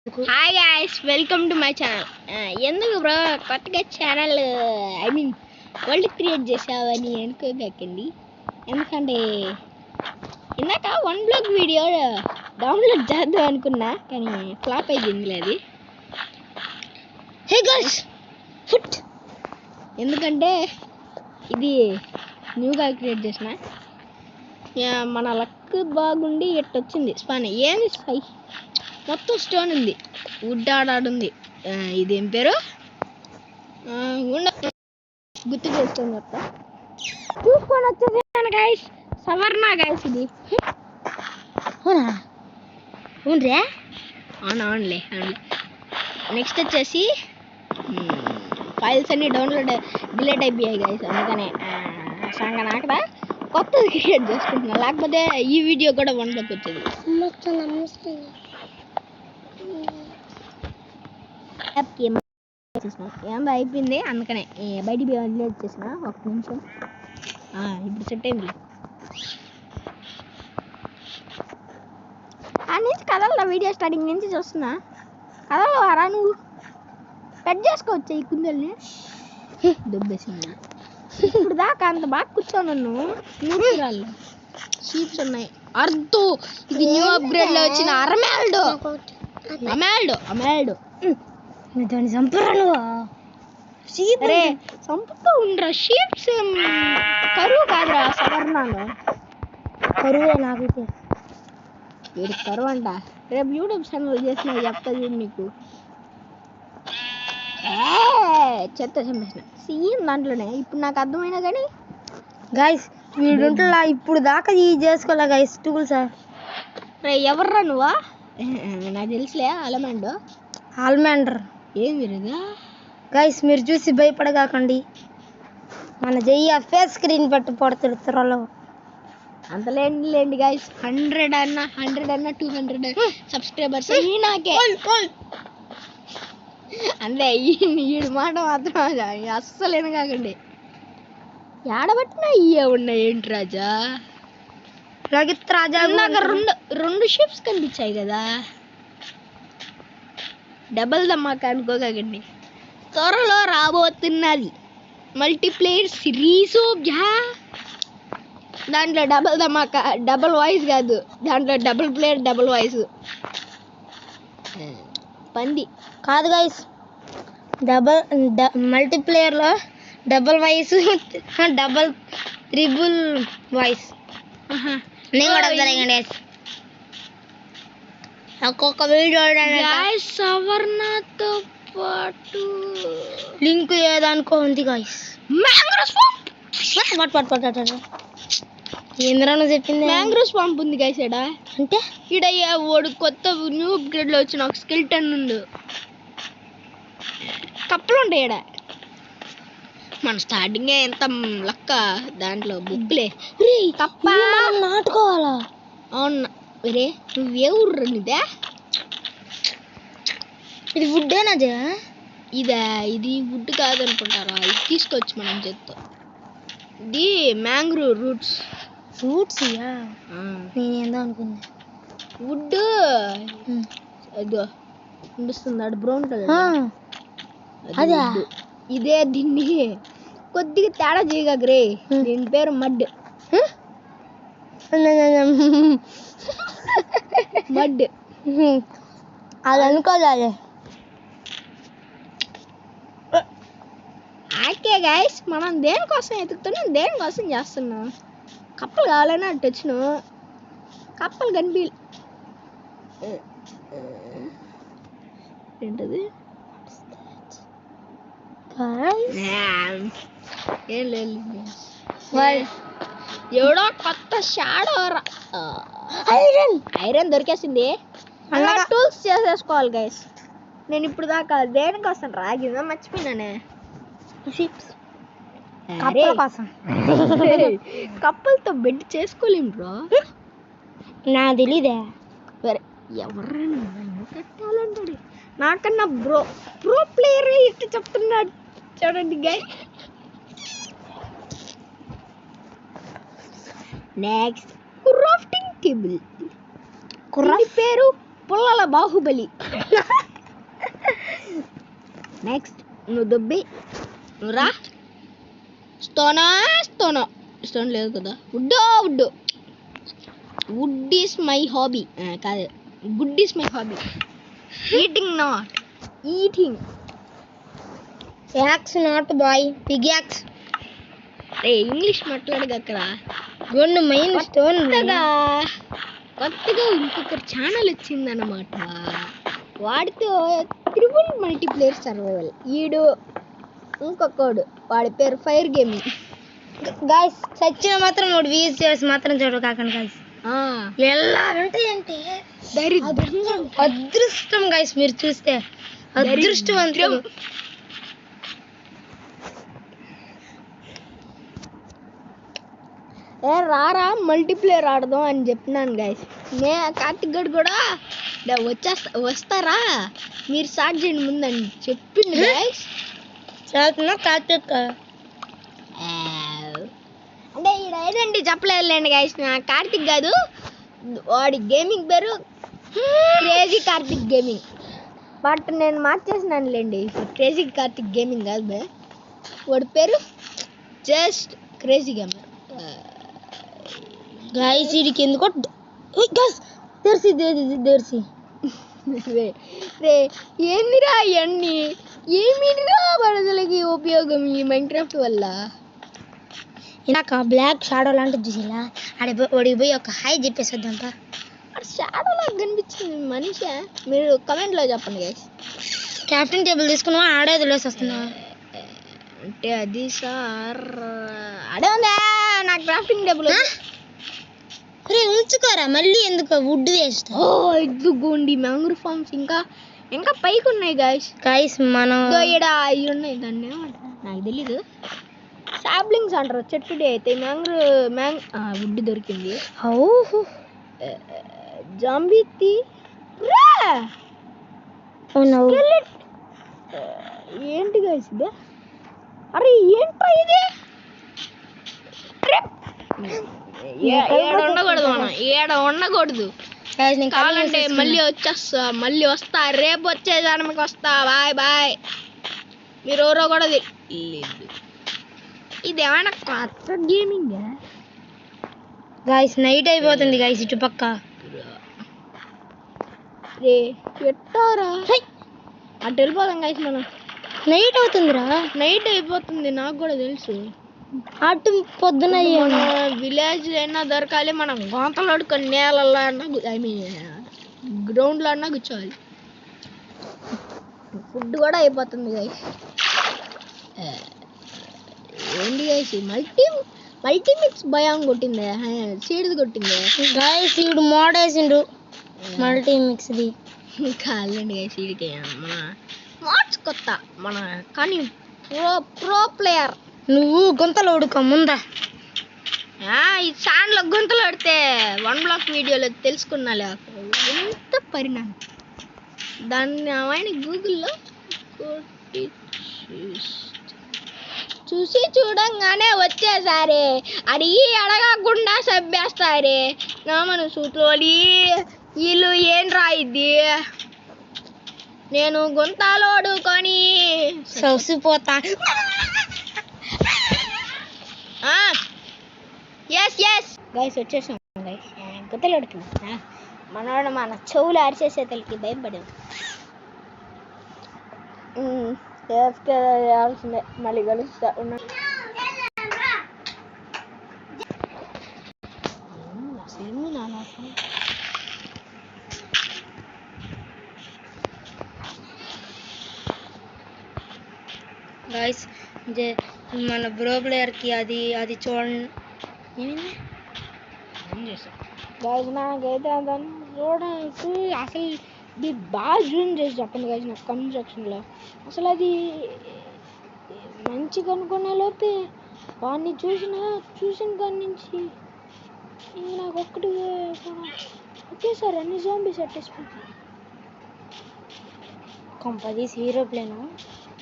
Hi guys, welcome to my channel. ఎందుకు bro కొత్తగా channel world create చేసావని అనుకోకండి. ఎందుకంటే ఇందాక 1 బ్లాగ్ వీడియో డౌన్లోడ్ చేద్దాం అనుకున్నా, కానీ ఫ్లాప్ అయిపోయింది అది. హే గైస్, ఫుట్ ఎందుకంటే ఇది న్యూగా క్రియేట్ చేసిన. మన లక్ బాగుండి ఎట్టొచ్చింది స్పాన్. ఏంది స్పై మొత్తం స్టోన్ ఉంది, వుడ్ ఆడాడుంది. ఇదేం పేరు గుర్తు చేసుకొని చెప్తా. చూసుకొని వచ్చేసాను గైస్, సవర్ణ గైస్ ఇది. అవునరే అవునులే. నెక్స్ట్ వచ్చేసి ఫైల్స్ అన్ని డౌన్లోడ్ డిలీట్ అయిపోయాయి గైస్, అందుకనే సంగనాకడ కొత్తది క్రియేట్ చేసుకుంటున్నా. లేకపోతే ఈ వీడియో కూడా 1 బ్లాక్ వచ్చేది. ఏందో అయిపోయింది, అందుకనే బయటికి వదిలేసేసిన. 1 నిమిషం, ఇప్పుడు సెట్ అయింది. ఆ నుంచి కథల్లో వీడియో స్టార్టింగ్ నుంచి చూస్తున్నా. కథలో రా నువ్వు కట్ చేసుకోవచ్చు ఈ కుందల్ని. దుబ్బేసింది. ఇప్పుడు దాకా అంత బాగా కూర్చోను. న్యూట్రల్ షీప్స్ ఉన్నాయి. అర్ధు ఇది న్యూ అప్గ్రేడ్ లో వచ్చిన అమాల్డో. దాన్ని చంపరా అరే, చంపుతూ ఉండరా. షీప్స్ కరువు కాదురా, సవర్ణాలు కరువే. నాకైతే వీడు కరువు అంట. రేపు యూట్యూబ్ ఛానల్ చేసిన చెప్తా చూడు నీకు. చెత్త చంపేసిన సీన్ దాంట్లోనే. ఇప్పుడు నాకు అర్థమైనా కానీ గైస్ వీడుంటలా ఇప్పుడు దాకా ఇది చేసుకోలే గైస్. టూల్స్ రే ఎవర్రా నువ్వా? నాకు తెలుసులే, ఆల్మాండర్. ఏం విరుగా గైస్ మీరు చూసి భయపడగాకండి. మన జయ్య ఫేస్ స్క్రీన్ పెట్టి పడుతుంది త్వరలో. అంత లేండి గైస్. 100 అన్నా 200 సబ్స్క్రైబర్స్ నాకే. అంతే, ఈడు మాట మాత్రం అస్సలు వినగాకండి. ఏడబట్టినా ఇయ్యే ఉన్నాయి. ఏంటి రాజా? రగిత్ రాజా నాకు రెండు షిప్స్ కనిపించాయి కదా. డబల్ ధమాకా అనుకోకండి. త్వరలో రాబోతున్నది మల్టీప్లేయర్ సిరీస్. దాంట్లో డబల్ ధమాకా, డబల్ వాయిస్ కాదు, దాంట్లో డబుల్ ప్లేయర్ డబుల్ వాయిస్. పంది కాదు గైస్, మల్టీప్లేయర్ లో double voice, double triple voice. నేను కూడా జరిగింది ఒక్కొక్క వీడియో సవర్ణతో పాటు లింక్ ఏదనుకో ఉంది గైస్. ఏంద్రా నువ్వు చెప్పింది? మ్యాంగ్రో స్వాంప్ ఉంది గైస్. ఎడా అంటే ఈడయ్యా ఓడు కొత్త న్యూ అప్గ్రేడ్ లో వచ్చిన ఒక స్కెల్టన్ ఉండు. కప్పలు ఉంటాయి ఈడ. మన స్టార్టింగ్ ఎంత లక్క, దాంట్లో బుక్లే. కప్ప నాటుకోవాలా? అవునా రే, నువ్వే ఊర్రా నీదే? ఇది వుడ్డేనాదే? ఇది వుడ్ కాదనుకుంటారా? ఇది తీసుకోవచ్చు మనం చేత్తో. ఇది మ్యాంగ్రో రూట్స్. నేనేందో అనుకున్నా వుడ్. అదో కనిపిస్తుంది ఆడు, బ్రౌన్ కలర్. అదే ఇదే. దీన్ని కొద్దిగా తేడా చేయగలరే. దీని పేరు మడ్. మడ్ అది అనుకోలే. ఓకే గైస్, మనం దేనికోసం ఎతుకుతున్నాం, దేనికోసం చేస్తున్నాం. కప్పలు కావాలని అటు వచ్చినాం. కప్పలు కనిపి ఏంటది? ఏం లేదు, ఎవడో కొత్త షాడో ఐరన్ దొరికేసింది. అలా టూల్స్ చేసేసుకోవాలి గైస్. నేను ఇప్పుడు దాకా దేనికోసం రాగిందో మర్చిపోయినానే. కప్పలతో బెడ్ చేసుకోలేం బ్రో. నా తెలీదే. ఎవరైనా కట్టాలంటాడు. నాకన్నా ప్రో ప్లేయర్ ఇట్లా చెప్తున్నాడు చూడండి గైస్. Next crafting table. పేరు పుల్లల బాహుబలి. నెక్స్ట్ నువ్వు దొబ్బి నువ్వు రా. స్టోన్ లేదు కదా. Wood is my hobby. కాదు, good is my hobby. Eating not eating. Axe not boy, pig axe. రే ఇంగ్లీష్ మాట్లాడగా అక్కడ. రెండు మెయిన్ స్టోన్. కొత్తగా ఇంకొకరు ఛానల్ వచ్చిందన్నమాట. వాడితో త్రిబుల్ మల్టీప్లేయర్ సర్వైవల్. ఈడు ఇంకొకడు, వాడి పేరు ఫైర్ గేమింగ్. గాయస్ సచిన మాత్రం 3 వ్యూస్ చేసి మాత్రం చూడకాకండి గాయస్. ఎలా ఉంటాయంటే అదృష్టం గాయస్. మీరు చూస్తే అదృష్టవంతులు. రారా మల్టీప్లేయర్ ఆడదాం అని చెప్పినాను గాయస్. కార్తిక్ గడ్ కూడా వస్తారా మీరు స్టార్ట్ చేయండి ముందని చెప్పింది గాయస్. కార్తిక్ అంటే ఈ ఐడెంటి చెప్పలేదులేండి గాయస్. కార్తిక్ కాదు, వాడి గేమింగ్ పేరు క్రేజీ కార్తిక్ గేమింగ్. బట్ నేను మార్చేసినానులేండి, క్రేజీ కార్తిక్ గేమింగ్ కాదు బే. వాడి పేరు జస్ట్ క్రేజీ గేమర్. గాయస్ వీడికి ఎందుకో తెరిసి రే ఏందిరా ఇవన్నీ? ఏమిటిరా ప్రజలకి ఉపయోగం ఈ మైన్క్రాఫ్ట్ వల్ల? ఇందాక బ్లాక్ షాడో లాంటిది చూసిలా, వాడికి పోయి ఒక హాయ్ చెప్పేసి వద్దాంపా. షాడో లాగా కనిపించింది మనిషి. మీరు కమెంట్లో చెప్పండి గైస్. క్యాప్టెన్ టేబుల్ తీసుకున్నావా, ఆడే వదిలేసి వస్తున్నావా? అంటే అది సార్ అడే ఉందా నాకు క్రాఫ్టింగ్ టేబుల్. రే ఉంచుకోరా, మళ్ళీ ఎందుకు వుడ్ వేస్తా. ఇదిగోండి మ్యాంగ్రూ ఫార్మ్స్ ఇంకా పైకి ఉన్నాయి గాయస్. మనం ఈడ అవి ఉన్నాయి, దాన్ని ఏమంటారు నాకు తెలీదు. సాప్లింగ్స్ అంటారు చెట్టుడే. అయితే వుడ్ దొరికింది. జాంబీ ఏంటి గాయస్ ఇది? అరే ఏంటో ఇది? ఉండకూడదు కావాలంటే మళ్ళీ వస్తా. రేపు వచ్చే జన్మకి వస్తా. బాయ్. మీరు ఎవరో కూడా తెలియదు. ఇది ఏమైనా కొత్త గేమింగ్ గాయస్? నైట్ అయిపోతుంది గాయస్ ఇటు పక్క. రే ఎట్టారా అటు వెళ్ళిపోదాం గాయస్. మనం నైట్ అవుతుందిరా. నైట్ అయిపోతుంది నాకు కూడా తెలుసు. అటు పొద్దున విలేజ్ అయినా దొరకాలి. మనం గొంతలు అడుకొని నేలల్లో అన్నా గ్రౌండ్లో అన్నా కూర్చోవాలి. ఫుడ్ కూడా అయిపోతుంది గాయస్. ఏంటి గాయస్ మల్టీమిక్స్ భయం కొట్టింది, సీడ్ది కొట్టింది గాయస్. సీడ్ మోడేసిండు మల్టీమిక్స్ది. కాదండి గాయస్, సీడ్కి మన మార్చ్ కొత్త మన కానీ ప్రో ప్లేయర్. నువ్వు గుంతలు ఉడుకో ముందా. ఈ ఛానల్లో గుంతలు పడితే 1 బ్లాక్ వీడియోలో తెలుసుకున్నాలే ఎంత పరిణామం. దాన్ని ఆయన గూగుల్లో చూసి చూడంగానే వచ్చేసారి అడిగి అడగకుండా సబ్బేస్తారే మన సూట్లోని వీళ్ళు ఏం రాయిద్ది. నేను గుంతలోడు కొని సౌసిపోతా. ఎస్ గైస్ వచ్చేసాం గైస్. గుంతలు అడుగుతున్నా మనవాడు మన చెవులు అరిచేసేతలకి భయపడాం. చేయాల్సిందే. మళ్ళీ కలుస్తా ఉన్నా. గాయస్ మన బ్రో ప్లేయర్కి అది చూడండి. ఏమైంది గాయస్? నాకైతే దాన్ని చూడడానికి అసలు ఇది బాగా జూమ్ చేసి చెప్పండి గాయస్ నాకు కమెంట్ సెక్షన్లో. అసలు అది మంచిగా అనుకునే లోపే వాడిని చూసిన కాడి నుంచి ఇంక నాకు ఒకేసారి అన్ని జోంబీస్ అట్టేసిపోతాయి. కంపదీస్ హీరో ప్లేనా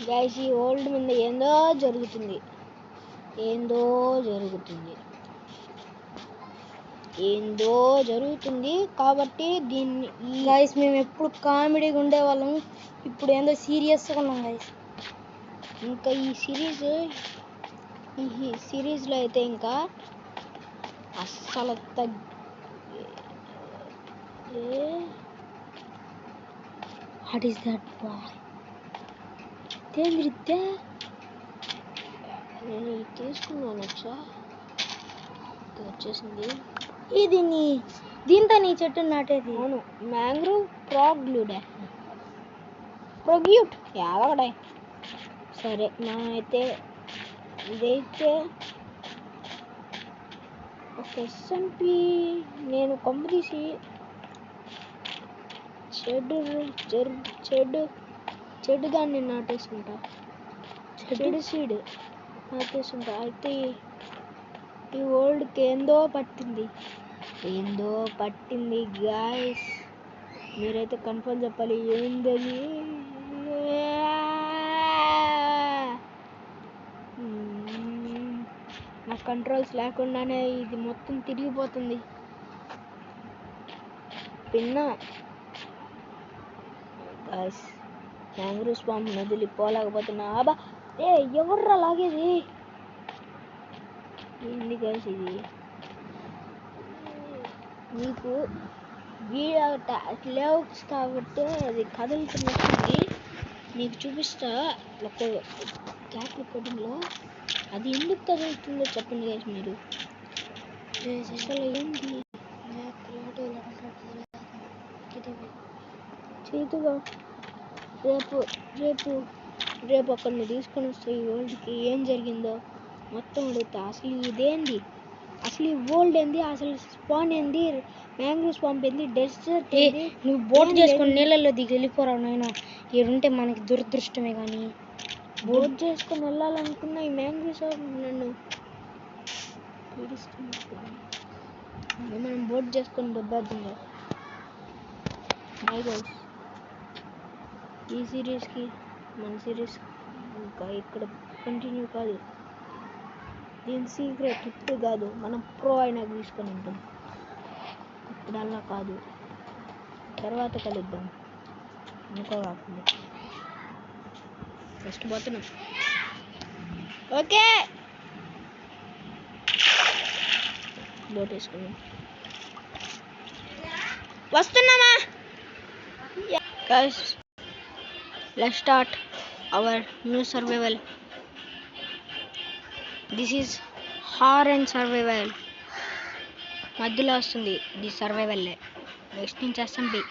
గాయస్? ఈ వరల్డ్ మీద ఏందో జరుగుతుంది. ఏందో జరుగుతుంది కాబట్టి దీన్ని గైస్ మేము ఎప్పుడు కామెడీగా ఉండేవాళ్ళం, ఇప్పుడు ఏందో సీరియస్గా ఉన్నాం గైస్. ఇంకా ఈ సిరీస్లో అయితే ఇంకా అస్సలు వాట్ ఈస్ దట్ బాయ్? తేంద్రిద్దా నేను ఇది తీసుకున్నాను వచ్చేసింది. ఇది దీంతో నీ చెట్టు నాటేది? అవును, మ్యాంగ్రోవ్ ప్రొగ్యూట్ యాదవడే. సరే మనమైతే ఇదైతే ఒక ఎస్ఎంపి నేను కొమ్మ తీసి చెడు దాన్ని నాటేసుకుంటా. చెడు సీడ్ నాటేసుకుంటా. అయితే ఈ వరల్డ్కి ఏందో పట్టింది గాయస్. మీరైతే కన్ఫర్మ్ చెప్పాలి ఏంటది. నా కంట్రోల్స్ లేకుండానే ఇది మొత్తం తిరిగిపోతుంది. పిన్న గాయస్, మ్యాంగ్రూవ్ స్వామి నదులు పోలేకపోతున్నా. అబ్బా ఎవర్రా లాగేది? ఏంది గాయస్ ఇది? మీకు లేఅవుట్స్ కాబట్టి అది కదులుతున్నట్టుంది. మీకు చూపిస్తా ఒక క్యాప్ రికార్డింగ్లో. అది ఎందుకు కదులుతుందో చెప్పండి గాయస్ మీరు. అసలు ఏంటి చేతుగా రేపు అక్కడిని తీసుకొని వస్తే ఈ వరల్డ్కి ఏం జరిగిందో మొత్తం అడుగుతా. అసలు ఇదేంది? అసలు ఈ వరల్డ్ ఏంది? అసలు స్పాన్ ఏంది? మ్యాంగ్రూవ్ స్వాంప్ ఏంది? డెజర్ట్ ఏంది? నువ్వు బోట్ చేసుకొని నీళ్ళల్లో దిగి వెళ్ళిపోరావు నాయన. ఈడుంటే మనకి దురదృష్టమే. కానీ బోట్ చేసుకొని వెళ్ళాలనుకున్నా ఈ మ్యాంగ్రూవ్ స్వాంప్ నన్ను పీడిస్తుంది. మనం బోట్ చేసుకొని దొబ్బేద్దాం. బై గైస్, ఈ సిరీస్కి మన సిరీస్ ఇంకా ఇక్కడ కంటిన్యూ కాదు. దీని సీక్రెట్ ఇప్పుడు కాదు, మనం ప్రో అయినా తీసుకొని ఉంటాం. ఇప్పుడల్లా కాదు, తర్వాత కలుద్దాం అనుకోవాకుండా. ఫస్ట్ పోతున్నాం. ఓకే, బోట్ వేసుకున్నాం, వస్తున్నామా? Guys, let's start our new survival. This is hard and survival. మధ్యలో వస్తుంది ఇది సర్వైవల్. నెక్స్ట్ నుంచి ఎస్ఎంపి.